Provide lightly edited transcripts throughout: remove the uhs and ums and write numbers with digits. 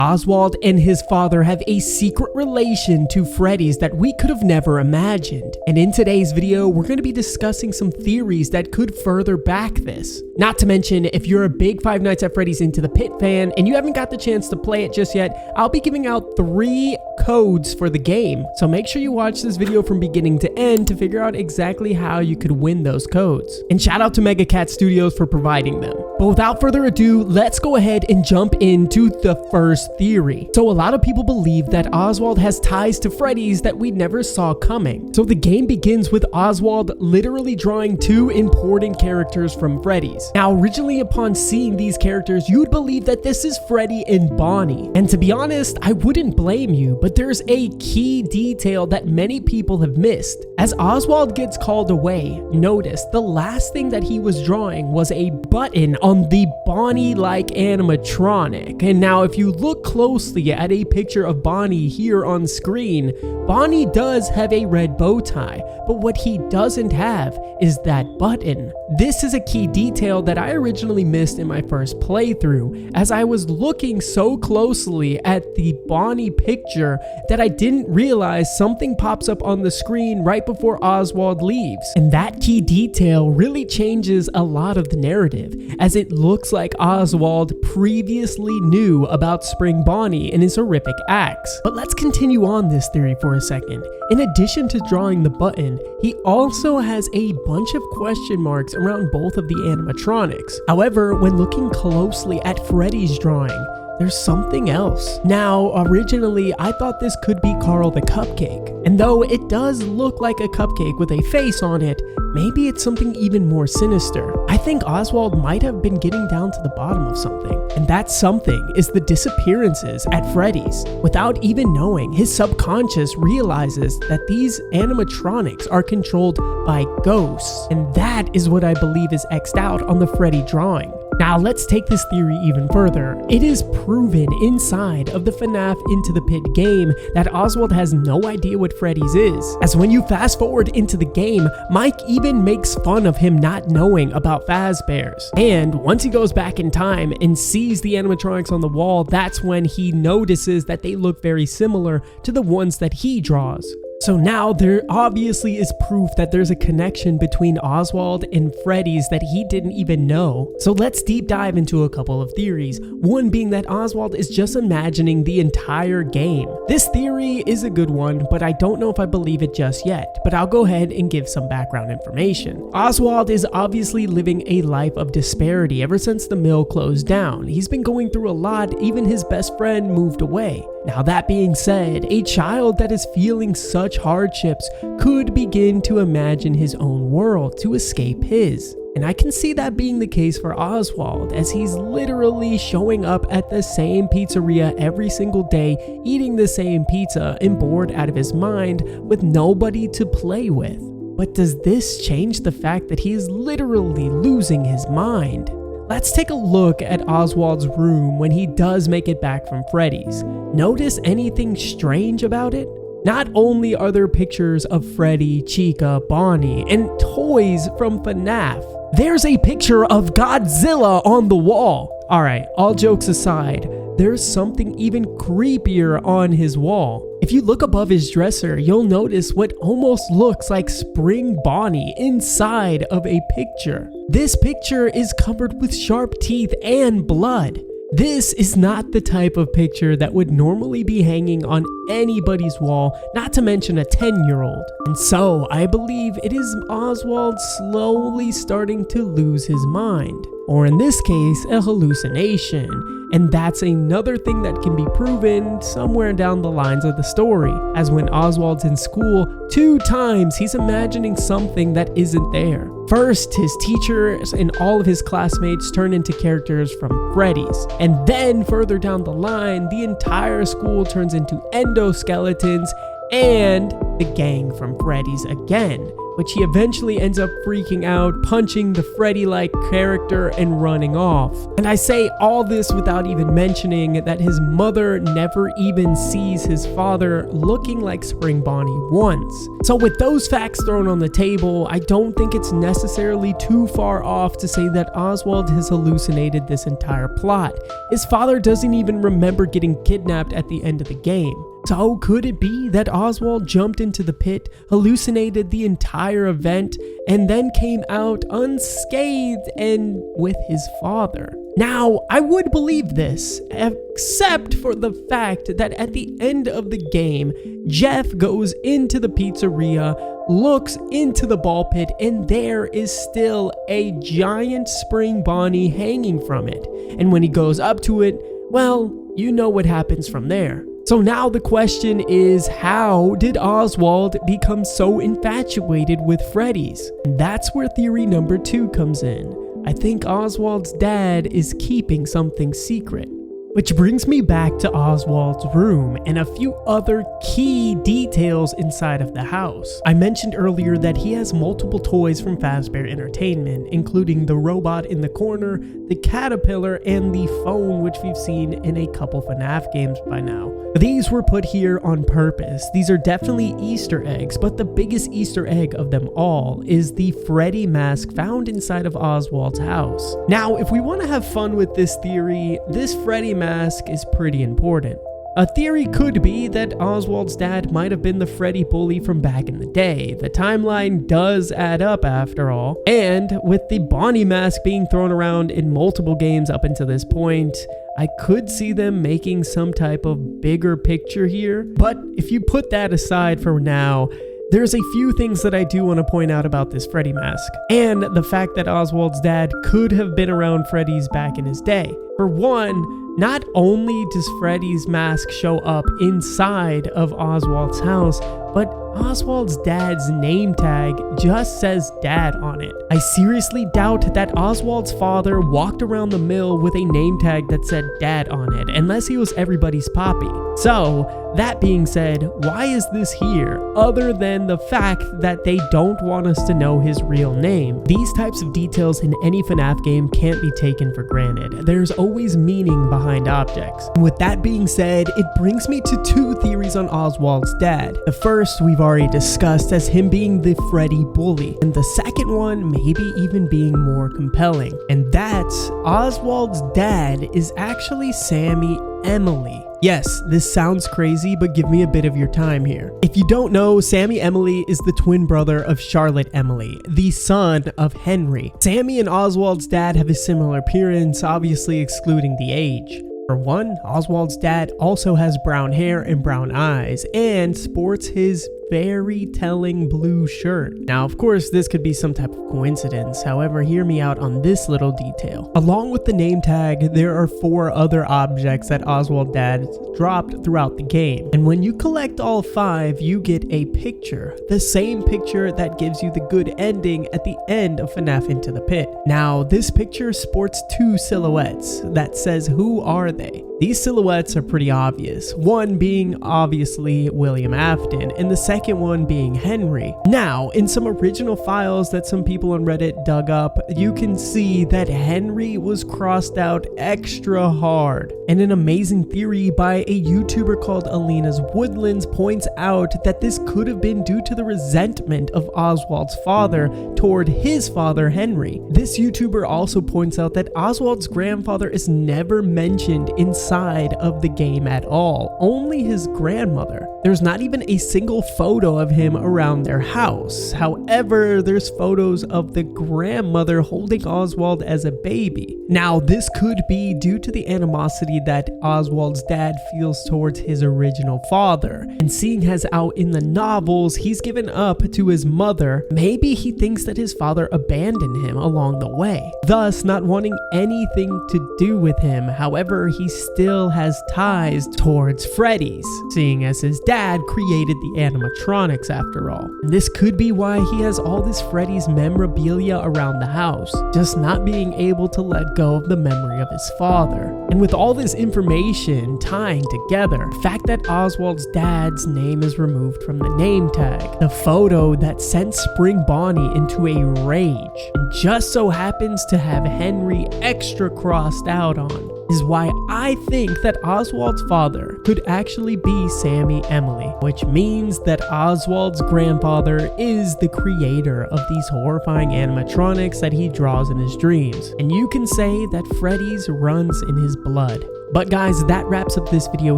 Oswald and his father have a secret relation to Freddy's that we could have never imagined. And in today's video, we're going to be discussing some theories that could further back this. Not to mention, if you're a big Five Nights at Freddy's Into the Pit fan and you haven't got the chance to play it just yet, I'll be giving out 3 codes for the game. So make sure you watch this video from beginning to end to figure out exactly how you could win those codes. And shout out to Mega Cat Studios for providing them. But without further ado, let's go ahead and jump into the first theory. So a lot of people believe that Oswald has ties to Freddy's that we never saw coming. So the game begins with Oswald literally drawing 2 important characters from Freddy's. Now, originally upon seeing these characters, you'd believe that this is Freddy and Bonnie. And to be honest, I wouldn't blame you, but there's a key detail that many people have missed. As Oswald gets called away, notice the last thing that he was drawing was a button on the Bonnie-like animatronic. And now if you look closely at a picture of Bonnie here on screen, Bonnie does have a red bow tie, but what he doesn't have is that button. This is a key detail that I originally missed in my first playthrough, as I was looking so closely at the Bonnie picture that I didn't realize something pops up on the screen right before Oswald leaves. And that key detail really changes a lot of the narrative, as it looks like Oswald previously knew about Spring Bonnie and his horrific acts. But let's continue on this theory for a second. In addition to drawing the button, he also has a bunch of question marks around both of the animatronics. However, when looking closely at Freddy's drawing, there's something else. Now, originally, I thought this could be Carl the Cupcake. And though it does look like a cupcake with a face on it, maybe it's something even more sinister. I think Oswald might have been getting down to the bottom of something. And that something is the disappearances at Freddy's. Without even knowing, his subconscious realizes that these animatronics are controlled by ghosts. And that is what I believe is X'd out on the Freddy drawing. Now let's take this theory even further. It is proven inside of the Fnaf Into the Pit game that Oswald has no idea what Freddy's is. As when you fast forward into the game, Mike even makes fun of him not knowing about Fazbears. And once he goes back in time and sees the animatronics on the wall, that's when he notices that they look very similar to the ones that he draws. So now there obviously is proof that there's a connection between Oswald and Freddy's that he didn't even know. So let's deep dive into a couple of theories. One being that Oswald is just imagining the entire game. This theory is a good one, but I don't know if I believe it just yet. But I'll go ahead and give some background information. Oswald is obviously living a life of disparity ever since the mill closed down. He's been going through a lot, even his best friend moved away. Now that being said, a child that is feeling such hardships could begin to imagine his own world to escape his. And I can see that being the case for Oswald, as he's literally showing up at the same pizzeria every single day, eating the same pizza and bored out of his mind with nobody to play with. But does this change the fact that he is literally losing his mind? Let's take a look at Oswald's room when he does make it back from Freddy's. Notice anything strange about it? Not only are there pictures of Freddy, Chica, Bonnie, and toys from Fnaf, there's a picture of Godzilla on the wall. Alright, all jokes aside, there's something even creepier on his wall. If you look above his dresser, you'll notice what almost looks like Spring Bonnie inside of a picture. This picture is covered with sharp teeth and blood. This is not the type of picture that would normally be hanging on anybody's wall, not to mention a 10-year-old. And so I believe it is Oswald slowly starting to lose his mind. Or in this case, a hallucination. And that's another thing that can be proven somewhere down the lines of the story. As when Oswald's in school, 2 times he's imagining something that isn't there. First, his teachers and all of his classmates turn into characters from Freddy's. And then further down the line, the entire school turns into endoskeletons and the gang from Freddy's again, which he eventually ends up freaking out, punching the Freddy-like character and running off. And I say all this without even mentioning that his mother never even sees his father looking like Spring Bonnie once. So with those facts thrown on the table, I don't think it's necessarily too far off to say that Oswald has hallucinated this entire plot. His father doesn't even remember getting kidnapped at the end of the game. So could it be that Oswald jumped into the pit, hallucinated the entire event, and then came out unscathed and with his father? Now, I would believe this, except for the fact that at the end of the game, Jeff goes into the pizzeria, looks into the ball pit, and there is still a giant Spring Bonnie hanging from it. And when he goes up to it, well, you know what happens from there. So now the question is, how did Oswald become so infatuated with Freddy's? And that's where theory number 2 comes in. I think Oswald's dad is keeping something secret. Which brings me back to Oswald's room and a few other key details inside of the house. I mentioned earlier that he has multiple toys from Fazbear Entertainment, including the robot in the corner, the caterpillar, and the phone, which we've seen in a couple Fnaf games by now. These were put here on purpose. These are definitely Easter eggs, but the biggest Easter egg of them all is the Freddy mask found inside of Oswald's house. Now, if we want to have fun with this theory, this Freddy mask is pretty important. A theory could be that Oswald's dad might have been the Freddy bully from back in the day. The timeline does add up after all. And with the Bonnie mask being thrown around in multiple games up until this point, I could see them making some type of bigger picture here. But if you put that aside for now, there's a few things that I do want to point out about this Freddy mask, and the fact that Oswald's dad could have been around Freddy's back in his day. For one, not only does Freddy's mask show up inside of Oswald's house, but Oswald's dad's name tag just says dad on it. I seriously doubt that Oswald's father walked around the mill with a name tag that said dad on it, unless he was everybody's poppy. So, that being said, why is this here, other than the fact that they don't want us to know his real name? These types of details in any FNAF game can't be taken for granted. There's always meaning behind objects. And with that being said, it brings me to two theories on Oswald's dad. The first we've already discussed as him being the Freddy bully, and the second one maybe even being more compelling, and that's Oswald's dad is actually Sammy Emily. Yes, this sounds crazy, but give me a bit of your time here. If you don't know, Sammy Emily is the twin brother of Charlotte Emily, the son of Henry. Sammy and Oswald's dad have a similar appearance, obviously excluding the age. For one, Oswald's dad also has brown hair and brown eyes, and sports his very telling blue shirt. Now, of course, this could be some type of coincidence. However, hear me out on this little detail. Along with the name tag, there are 4 other objects that Oswald's dad dropped throughout the game. And when you collect all 5, you get a picture. The same picture that gives you the good ending at the end of FNAF Into the Pit. Now, this picture sports 2 silhouettes that says who are they? These silhouettes are pretty obvious. One being obviously William Afton, and the second one being Henry. Now, in some original files that some people on Reddit dug up, you can see that Henry was crossed out extra hard. And an amazing theory by a YouTuber called Alina's Woodlands points out that this could have been due to the resentment of Oswald's father toward his father Henry. This YouTuber also points out that Oswald's grandfather is never mentioned inside of the game at all, only his grandmother. There's not even a single photo of him around their house. However, there's photos of the grandmother holding Oswald as a baby. Now, this could be due to the animosity that Oswald's dad feels towards his original father. And seeing as out in the novels, he's given up to his mother, maybe he thinks that his father abandoned him along the way, thus not wanting anything to do with him. However, he still has ties towards Freddy's, seeing as his dad created the animatronics after all. This could be why he he has all this Freddy's memorabilia around the house, just not being able to let go of the memory of his father. And with all this information tying together, the fact that Oswald's dad's name is removed from the name tag, the photo that sent Spring Bonnie into a rage, and just so happens to have Henry extra crossed out on, is why I think that Oswald's father could actually be Sammy Emily, which means that Oswald's grandfather is the creator of these horrifying animatronics that he draws in his dreams. And you can say that Freddy's runs in his blood. But guys, that wraps up this video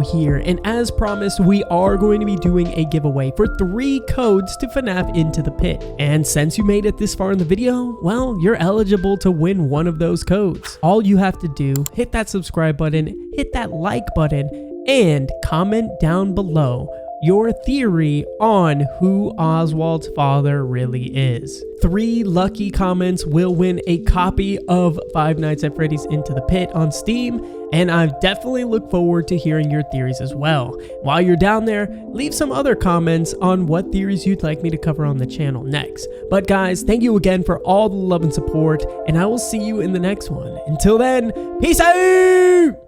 here, and as promised, we are going to be doing a giveaway for 3 codes to Fnaf Into the Pit. And since you made it this far in the video, well, you're eligible to win one of those codes. All you have to do, hit that subscribe button, hit that like button, and comment down below your theory on who Oswald's father really is. 3 lucky comments will win a copy of Five Nights at Freddy's Into the Pit on Steam, and I definitely look forward to hearing your theories as well. While you're down there, leave some other comments on what theories you'd like me to cover on the channel next. But guys, thank you again for all the love and support, and I will see you in the next one. Until then, peace out!